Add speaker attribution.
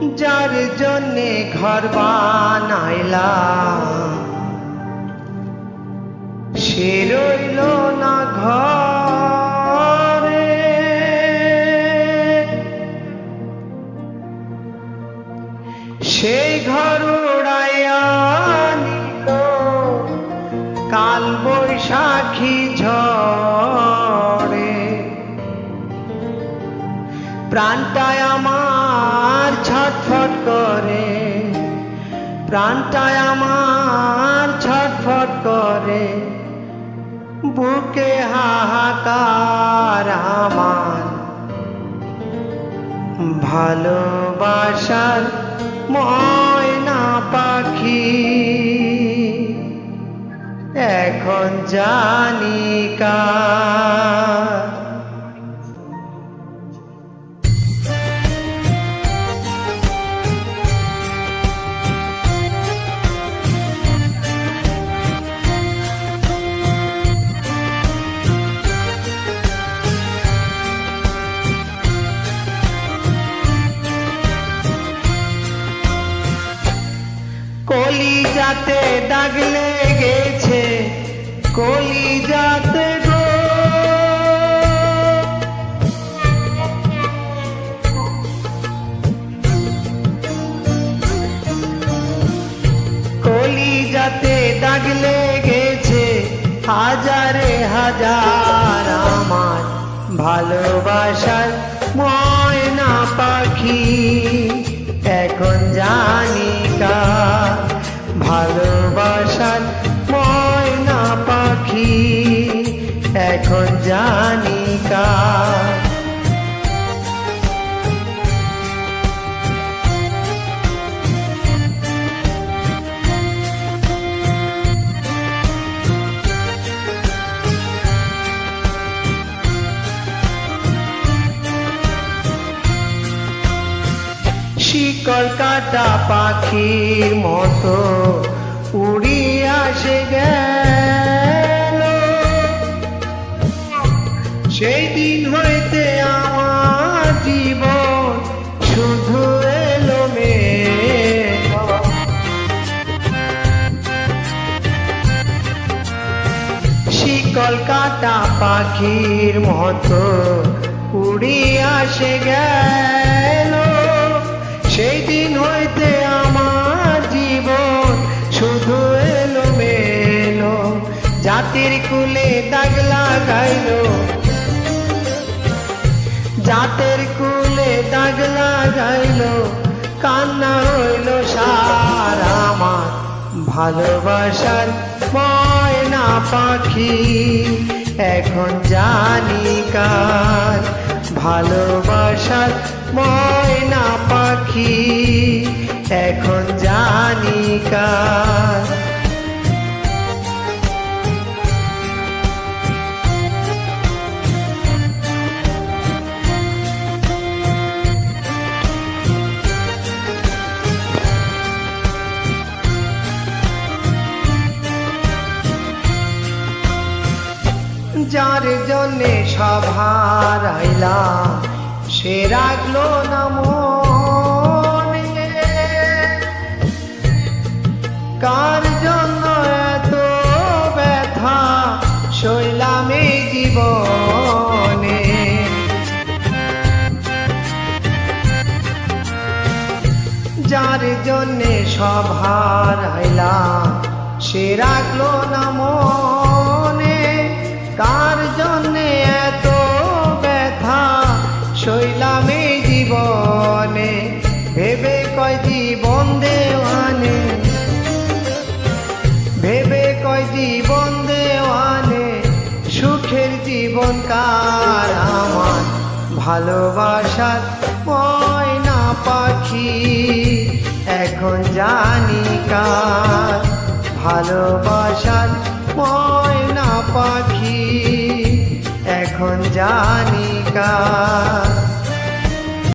Speaker 1: যার জন্যে ঘর বানাইলাম সে রইল না ঘরে। সেই ঘর উড়াইয়া নিল কাল বৈশাখী ঝড়ে। প্রাণটায় আমার ছটফট করে, প্রাণটায় আমার ছটফট করে, বুকে হাহাকার আমার। ভালোবাসার ময়না পাখি এখন জানি কার। কলিজাতে দাগ লেগেছে, কলিজাতে গো, কলিজাতে দাগ লেগেছে হাজারে হাজার আমার। ভালোবাসার ময়না পাখি এখন জানি কার। ভালোবাসার ময়না পাখি এখন জানি কার। শিকল কাটা পাখির মতো উড়িয়া সে গেল। সেই দিন হইতে আমার জীবন শুধু এলো মেলো। শিকল কাটা পাখির মতো উড়িয়া সে গেল। সেই দিন হইতে আমার জীবন শুধু এলো মেলো। জাতির কুলে দাগ লাগাইল, জাতের কুলে দাগ লাগাইল, কান্না হইল সার আমার। ভালোবাসার ময়না পাখি এখন জানি কার। ভালোবাসার ময়না পাখি এখন জানি কার। যার জন্যে সব হারাইলাম সে রাখলো না মনে। কার জন্য এত ব্যথা সইলাম এই জীবনে। যার জন্যে সব হারাইলাম সে রাখলো না মনে। কার জন্যে এত ব্যথা সইলাম এই জীবনে। ভেবে কয় জীবন দেওয়ানে, ভেবে কয় জীবন দেওয়ানে, সুখের জীবন কার আমার। ভালোবাসার ময়না পাখি এখন জানি কার। ভালোবাসার ময়না পাখি এখন জানি কার।